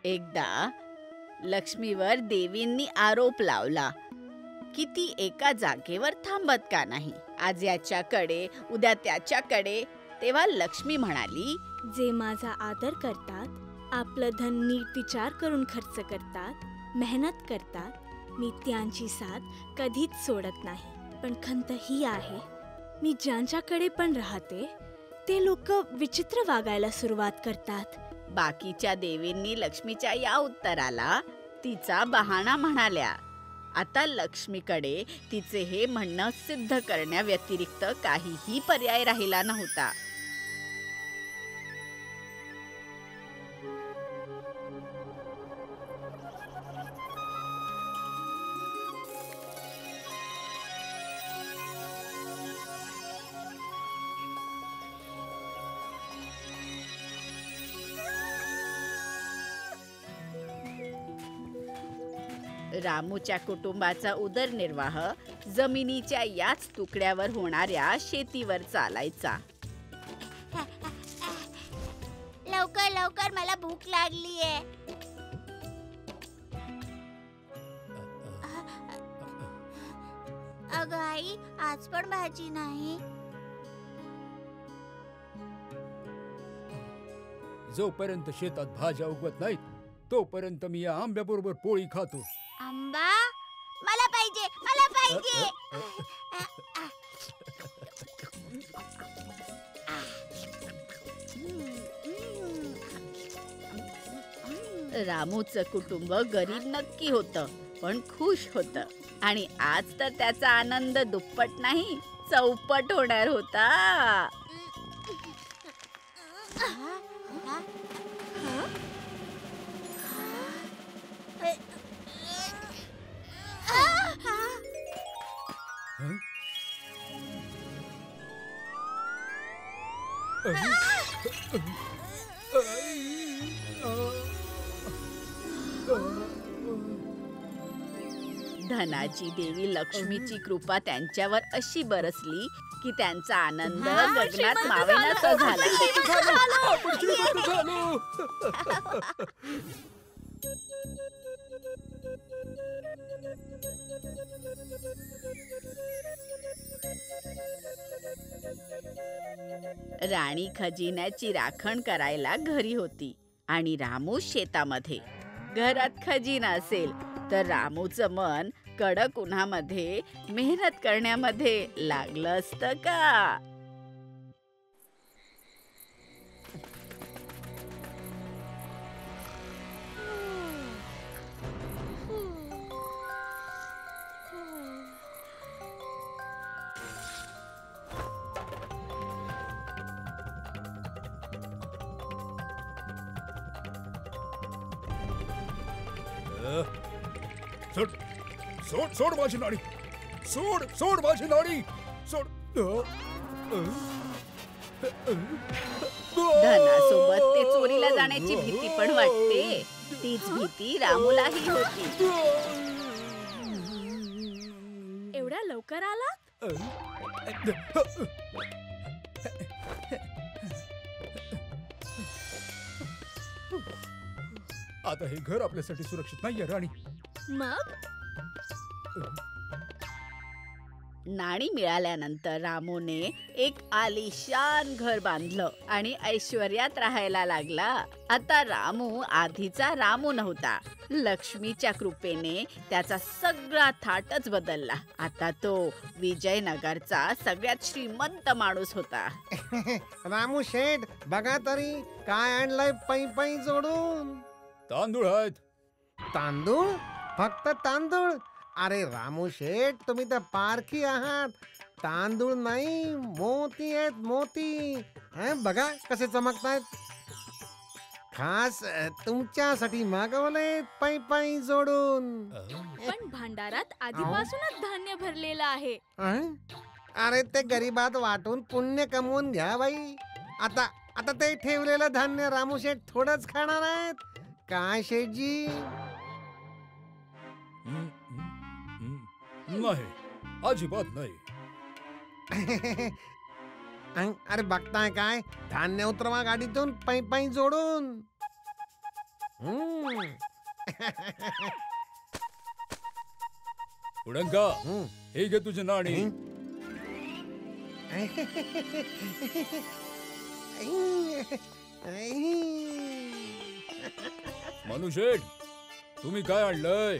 एकदा लक्ष्मीवर देवींनी आरोप लावला की ती एका जागेवर थांबत का नाही. आज याच्याकडे उद्या त्याच्याकडे. तेव्हा लक्ष्मी म्हणाली, जे माझा आदर करतात, आपलं धन नीट विचार करून खर्च करतात, मेहनत करतात, मी त्यांची साथ कधीच सोडत नाही. पण खंत ही आहे, मी ज्यांच्याकडे पण राहते ते लोक विचित्र वागायला सुरुवात करतात. बाकीच्या देवींनी लक्ष्मीच्या या उत्तराला तिचा बहाणा म्हणाल्या. आता लक्ष्मीकडे तिचे हे म्हणणं सिद्ध करण्याव्यतिरिक्त काहीही पर्याय राहिला नव्हता. रामूच्या कुटुंबाचा उदरनिर्वाह जमिनीच्या याच तुकड्यावर होणाऱ्या शेतीवर चालायचा. लवकर लवकर मला भूक लागलीये. अगं आई, आज पण भाजी नाही. जोपर्यंत शेतात भाज्या उगवत नाहीत तोपर्यंत मी या आंब्याबरोबर पोळी खातो. आंबा मला पाहिजे, मला पाहिजे. रामूचं कुटुंब गरीब नक्की होतं, पण खुश होतं. आणि आज तर त्याचा आनंद दुप्पट नाही, चौपट होणार होता. धनाची देवी लक्ष्मीची कृपा त्यांच्यावर अशी बरसली की त्यांचा आनंद गगनात मावेनासा झाला. राणी खजिन्याची राखण करायला घरी होती आणि रामू शेतामध्ये. घरात खजिना असेल तर रामूचं मन कडक उन्हामध्ये मेहनत करण्यामध्ये लागलं असतं का? सोड सोड सोड माझी नाडी. सोड सोड माझी नाडी. सोड. धनासोबत ते चोरीला जाण्याची भीती पण वाटते. तीच भीती रामूलाही होती. एवढ्या लवकर आलात? आता हे घर आपल्यासाठी सुरक्षित नाहीये राणी. मग नाणी मिळाल्यानंतर रामूने एक आलिशान घर बांधलं आणि ऐश्वर्यात राहायला लागला. आता रामू आधीचा रामू नव्हता. लक्ष्मीच्या कृपेने त्याचा सगळा थाटच बदलला. आता तो विजयनगरचा सगळ्यात श्रीमंत माणूस होता. रामू शेठ, बघा तरी काय आणलंय पै पै जोडून. तांदूळ आहेत. तांदूळ? फक्त तांदूळ? अरे रामू शेठ, तुम्ही तर पारखी आहात. तांदूळ नाही, मोती आहेत, मोती. बघा कसे चमकतायत. खास तुमच्यासाठी मागवले पै पै जोडून. पण भांडारात आधीपासूनच धान्य भरलेलं आहे. अरे ते गरीबात वाटून पुण्य कमवून घ्या बाई. आता आता ते ठेवलेलं धान्य रामू शेठ थोडंच खाणार आहेत काय शेठजी? नाही, अजिबात नाही. अरे बघताय काय, धान्य उतरवा गाडीतून पै पै जोडून. उडंका हं. हे घे तुझे नाणी. मनुशेठ, तुम्ही काय आणलंय?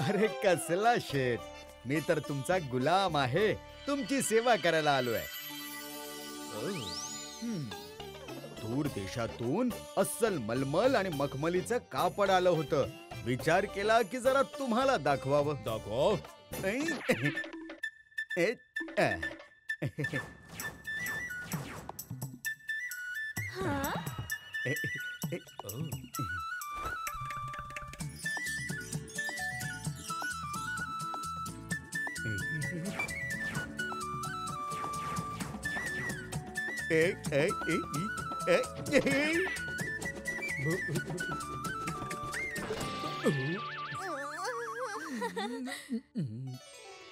अरे कसला शेठ, मी तर तुमचा गुलाम आहे. तुमची सेवा करायला आलोय. दूर देशातून अस्सल मलमल आणि मखमलीचं कापड आलं होतं. विचार केला की जरा तुम्हाला दाखवावं. दाखव. हा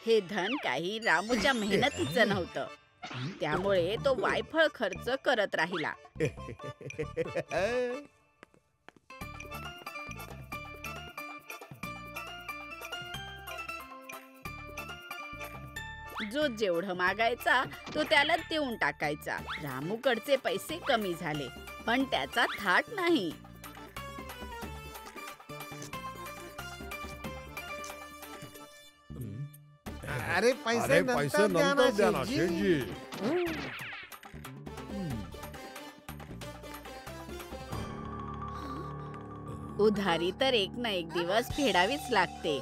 हे धन काही रामूच्या मेहनतीचं नव्हतं. त्यामुळे तो वायफळ खर्च करत राहिला. जो जेवढं मागायचा तो त्याला देऊन टाकायचा. रामूकडचे पैसे कमी झाले, पण त्याचा थाट नाही. अरे पैसे नंतर द्या ना शेठजी. उधारी तर एक ना एक दिवस फेडावीच लागते.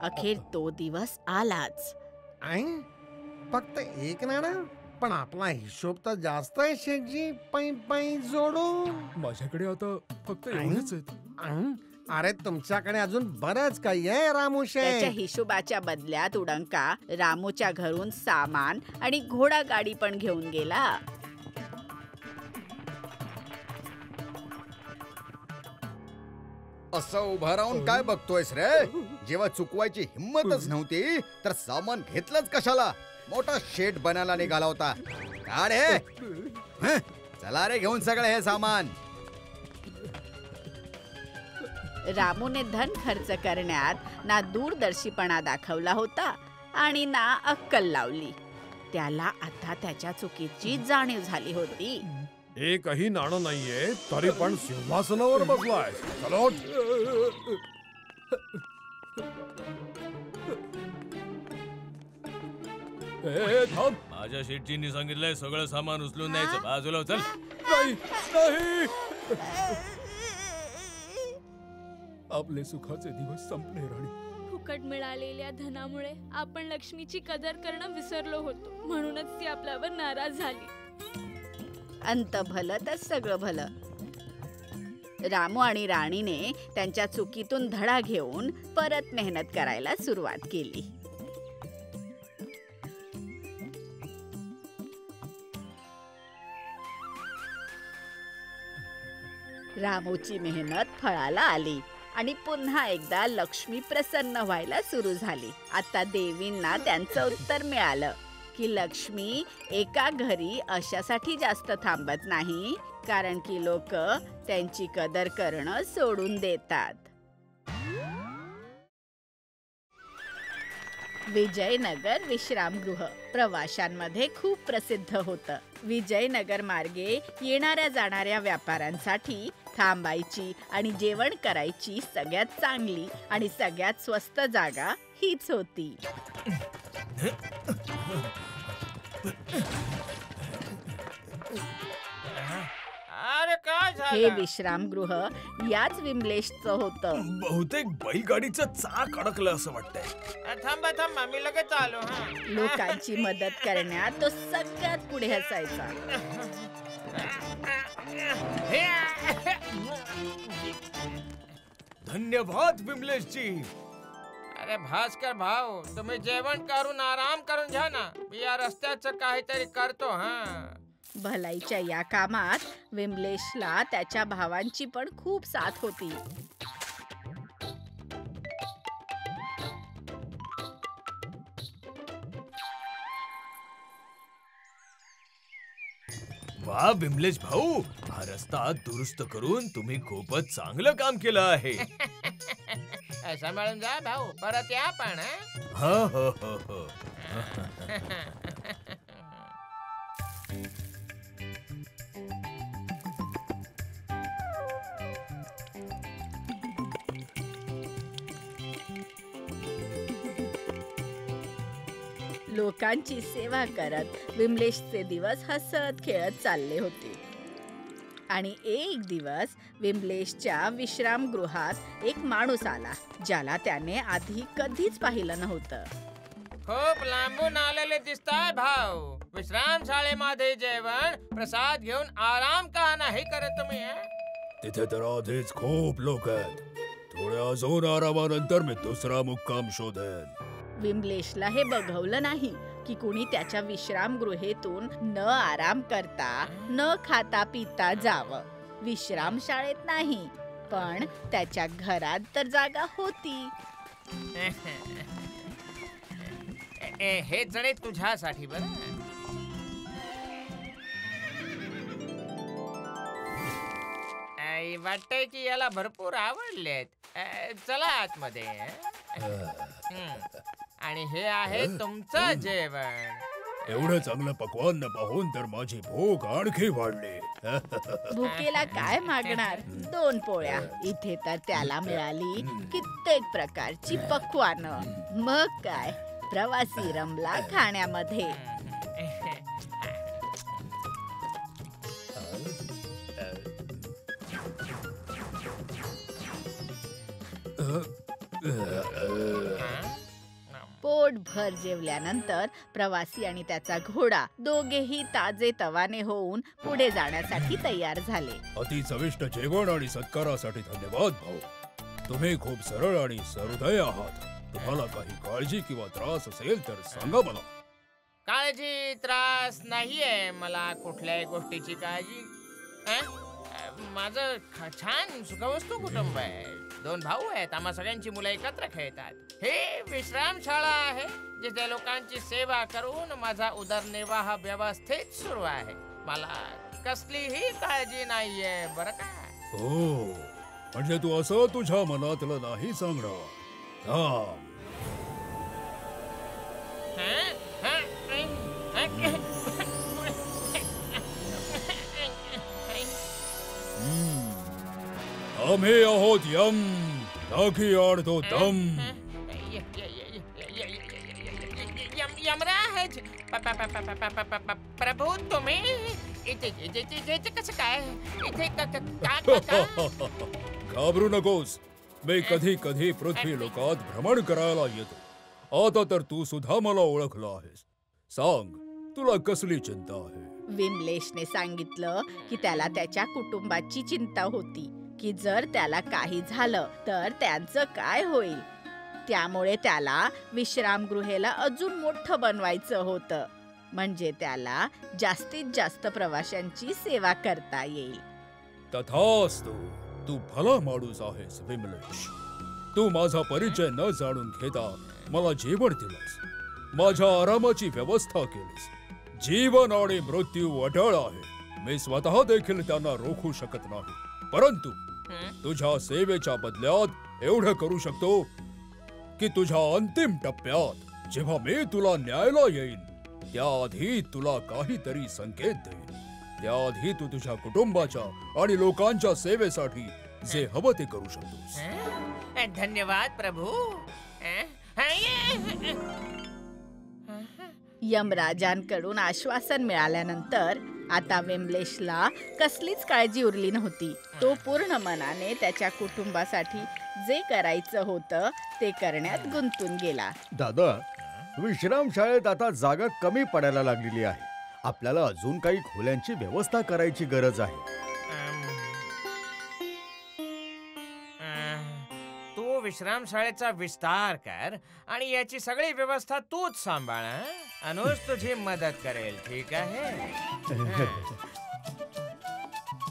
अखेर तो दिवस आलाच. आई, फक्त एक नाणं? पण आपला हिशोब तर जास्त आहे शेठजी. पै पै जोडू. माझ्याकडे आता फक्त एवढेच आहेत. अरे तुमच्याकडे अजून बरंच काही आहे रामू त्याच्या शेठ. हिशोबाच्या बदल्यात उडंका रामूच्या घरून सामान आणि घोडा गाडी पण घेऊन गेला. असं उभा राहून काय बघतोयस रे? जेव्हा चुकवायची हिम्मतच नव्हती तर सामान घेतलंच कशाला? मोठा शेठ बनायला निघाला होता. का रे? हं? चला रे घेऊन सगळं हे सामान. रामूने धन खर्च करण्यात ना दूरदर्शीपणा दाखवला होता आणि ना अक्कल लावली. त्याला आता त्याच्या चुकीची जाणीव झाली होती. एकही नाणं नाहीये तरी पण सिंहासनावर बसलाय. चलो उठ. ए, थांब. माझ्या शेठजींनी सांगितलंय सगळं सामान उचलून न्यायचं. बाजूला चल. नाही, नाही. आपले सुखाचे दिवस संपले राणी. फुकट मिळालेल्या धनामुळे आपण लक्ष्मीची कदर करणं विसरलो होतो. म्हणूनच ती आपल्यावर नाराज झाली. अंत भलं तर सगळं भलं. रामू आणि राणीने त्यांच्या चुकीतून धडा घेऊन परत मेहनत करायला सुरुवात केली. रामूची मेहनत फळाला आली आणि पुन्हा एकदा लक्ष्मी प्रसन्न व्हायला सुरू झाली. आता देवींना त्यांचं उत्तर मिळालं की लक्ष्मी एका घरी अशासाठी जास्त थांबत नाही, कारण की लोक त्यांची कदर करणं सोडून देतात. विजयनगर विश्रामगृह प्रवाशांमध्ये खूप प्रसिद्ध होतं. विजयनगर मार्गे येणाऱ्या जाणाऱ्या व्यापाऱ्यांसाठी थांबायची आणि जेवण करायची सगळ्यात चांगली आणि सगळ्यात स्वस्त जागा हीच होती. अरे काय हे झालं? विश्रामगृह याच विमलेशचं होतं. बहुतेक बैलगाडीचं चाक अडकलं असं वाटतंय. थांबा थांबा, मी लगेच आलो. हा लोकांची मदत करण्यात तो सगळ्यात पुढे असायचा. धन्यवाद विमलेशजी. अरे भास्कर भाऊ, तुम्ही जेवण करून आराम करून घ्या ना. मी या रस्त्याचं काहीतरी करतो. हा भलाईच्या या कामात विमलेशला त्याच्या भावांची पण खूप साथ होती. वा विमलेश भाऊ, हा रस्ता दुरुस्त करून तुम्ही खूपच चांगलं काम केलं आहे. सांभाळून जा भाऊ, परत या पण हं? हा हो हो हो. लोकांची सेवा करत विमलेशचे दिवस हसत खेळत चालले होते. आणि एक दिवस विमलेशच्या विश्रामगृहात एक माणूस आला ज्याला त्याने आधी कधीच पाहिलं नव्हतं. खूप लांबून आलेले दिसताय भाऊ. विश्राम शाळेमध्ये जेवण प्रसाद घेऊन आराम का नाही करत तुम्ही हं? तिथे तर आधीच खूप लोक आहेत. थोड्या अजून आरामानंतर मी दुसरा मुक्काम शोधेन. विमलेशला हे बघवलं नाही की कुणी त्याच्या विश्रामगृहेतून न आराम करता न खाता पिता जावं. विश्राम शाळेत नाही, पण त्याच्या घरात तर जागा होती. हे जणे तुझ्यासाठी बरं. वाटतंय की याला भरपूर आवडलेत. चला आतमध्ये. आणि हे आहे तुमचं जेवण. एवढं चांगलं पक्वान्न पाहून तर माझी भूक आणखी वाढली. भुकेला काय मागणार? 2 पोळ्या. इथे तर त्याला मिळाली कित्येक प्रकारची पक्वानं. मग काय, प्रवासी रमला खाण्यामध्ये. पोटभर जेवल्यानंतर प्रवासी आणि त्याचा घोडा दोघेही ताजे तवाने होऊन पुढे जाण्यासाठी तयार झाले. अति चविष्ट जेवण आणि सत्कारासाठी धन्यवाद भाऊ. तुम्ही खूप सरळ आणि सहृदय आहात. तुम्हाला काही काळजी किंवा त्रास असेल तर सांगा मला. काळजी त्रास नाहीये मला कुठल्याही गोष्टीची काळजी. माझं छान सुखवस्तू कुटुंब आहे. 2 भाऊ आहेत. आम्हा सगळ्यांची मुलं एकत्र खेळतात. हे विश्रामशाळा आहे जिथे लोकांची सेवा करून माझा उदरनिर्वाह व्यवस्थित सुरू आहे. मला कसलीही काळजी नाहीये बरं का. हो, म्हणजे तू असं तुझ्या मनातलं नाही सांगणार. आम्ही आहोत यम, टाकी आडतो दम. यमराज प्रभू तुम्ही इथे कसं काय? इथे घाबरू नकोस. मी कधी कधी पृथ्वी लोकात भ्रमण करायला येतो. आता तर तू सुद्धा मला ओळखला आहेस. सांग, तुला कसली चिंता आहे? विमलेशने सांगितलं की त्याला त्याच्या कुटुंबाची चिंता होती की जर त्याला काही झालं तर त्यांचं काय होईल. त्यामुळे त्याला विश्रामगृहेला अजून मोठं बनवायचं होतं, म्हणजे त्याला जास्तीत जास्त प्रवाशांची सेवा करता येईल. तथास्तु. तू भला माणूस आहेस विमलेश. तू माझा परिचय न जाणून घेता मला जेवण दिलंस, माझ्या आरामाची व्यवस्था केलीस. जीवन आणि मृत्यू अटळ आहे. मी स्वतः देखील त्यांना रोखू शकत नाही, परंतु तुझ्या सेवेच्या बदल्यात एवढं करू शकतो की तुझ्या अंतिम टप्प्यात जेव्हा मी तुला न्यायला येईन त्याआधी तुला काहीतरी संकेत देईन. त्याआधी तू तुझ्या कुटुंबाच्या आणि लोकांच्या सेवेसाठी जे हवं ते करू शकतोस. धन्यवाद प्रभू. यमराजांकडून आश्वासन मिळाल्यानंतर आता विमलेशला कसलीच काळजी उरली नव्हती. तो पूर्ण मनाने त्याच्या कुटुंबासाठी जे करायचं होतं ते करण्यात गुंतून गेला. दादा, विश्रामशाळेत आता जागा कमी पडायला लागलेली आहे. आपल्याला अजून काही खोल्यांची व्यवस्था करायची गरज आहे. तू विश्रामशाळेचा विस्तार कर आणि याची सगळी व्यवस्था तूच सांभाळ. अनुज तुझी मदत करेल, ठीक आहे?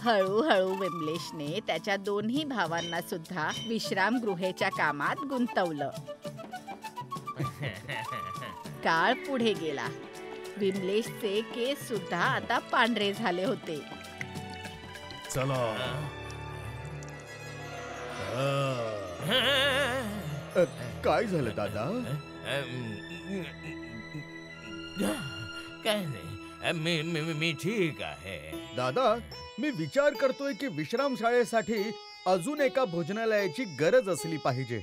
हळूहळू विमलेशने त्याच्या दोन्ही भावांना सुद्धा विश्रामगृहेच्या कामात गुंतवलं. काळ पुढे गेला. विमलेशचे केस सुद्धा आता पांढरे झाले होते. चला. काय झालं दादा? काय नाही, मी ठीक आहे. दादा, मी विचार करतोय की विश्रामशाळेसाठी अजून एका भोजनालयाची गरज असली पाहिजे.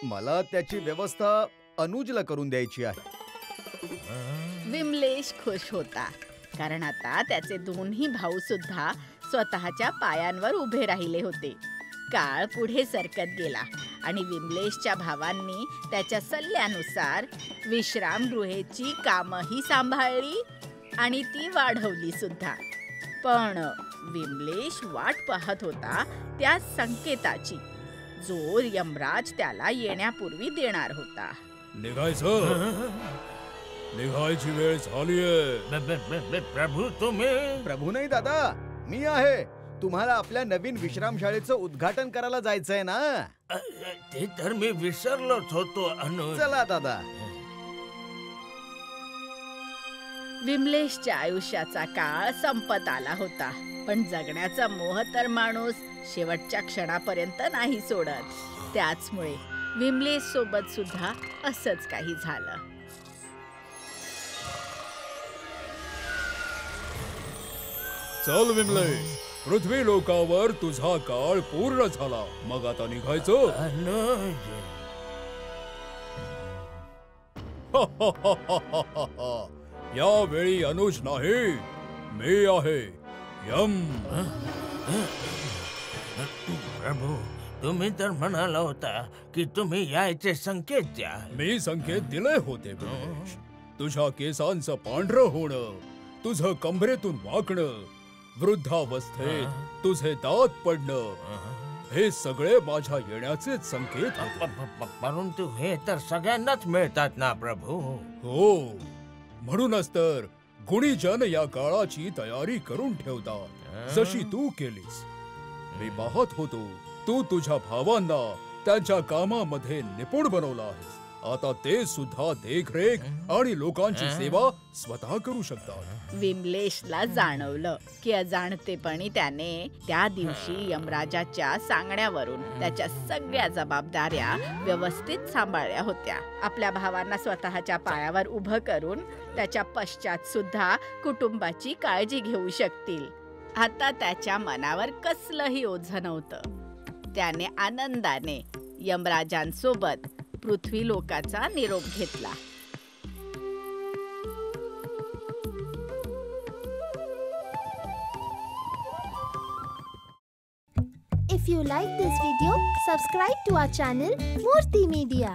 मला त्याची व्यवस्था अनुजला करून द्यायची आहे. विमलेश खुश होता, कारण आता त्याचे दोन्ही भाऊ सुद्धा स्वतःच्या पायांवर उभे राहिले होते. काळ पुढे सरकत गेला आणि विमलेशच्या भावांनी त्याच्या सल्ल्यानुसार विश्रामगृहेची कामही सांभाळली आणि ती वाढवली सुद्धा. पण विमलेश वाट पाहत होता त्या संकेताची, जो यमराज त्याला येण्यापूर्वी देणार होता. निघायची वेळ झालीये. प्रभू, तुम्ही? प्रभू नाही दादा, मी आहे. तुम्हाला आपल्या नवीन विश्रामशाळेचं उद्घाटन करायला जायचंय ना? ते तर मी विसरलोच होतो अनुज. चला दादा. विमलेशच्या आयुष्याचा काळ संपत आला होता, पण जगण्याचा मोह तर माणूस शेवटच्या क्षणापर्यंत नाही सोडत. त्याचमुळे विमलेश सोबत सुद्धा असंच काही झालं. चल विमलेश, पृथ्वी लोकावर तुझा काळ पूर्ण झाला. मग आता निघायचं. अनुज, यावेळी अनुज नाही, मी आहे. यम. प्रभू, तुम्ही तर म्हणाला होता की तुम्ही यायचे संकेत द्या. मी संकेत दिले होते विमलेश. तुझ्या केसांचं पांढरं होणं, तुझं कंबरेतून वाकणं, वृद्धावस्थेत तुझे दात पडणं, हे सगळे माझ्या येण्याचे संकेत होते. परंतु हे तर सगळ्यांनाच मिळतात ना प्रभू. हो, म्हणूनच तर गुणीजन या काळाची तयारी करून ठेवतात, जशी तू केलीस. मी पाहत होतो, तू तुझ्या भावांना त्यांच्या कामामध्ये निपुण बनवला आहेस. आता ते सुद्धा देखरेख आणि लोकांची सेवा स्वतः करू शकतात. विमलेशला जाणवलं की अजाणतेपणी त्याने त्या दिवशी यमराजाच्या सांगण्यावरून त्याच्या सगळ्या जबाबदाऱ्या व्यवस्थित सांभाळल्या होत्या. आपल्या भावांना स्वतःच्या पायावर उभं करून त्याच्या पश्चात सुद्धा कुटुंबाची काळजी घेऊ शकतील. आता त्याच्या मनावर कसलंही ओझं नव्हतं. त्याने आनंदाने यमराजांसोबत पृथ्वी लोकाचा निरोप घेतला. If you like this video, subscribe to our channel Murthy Media.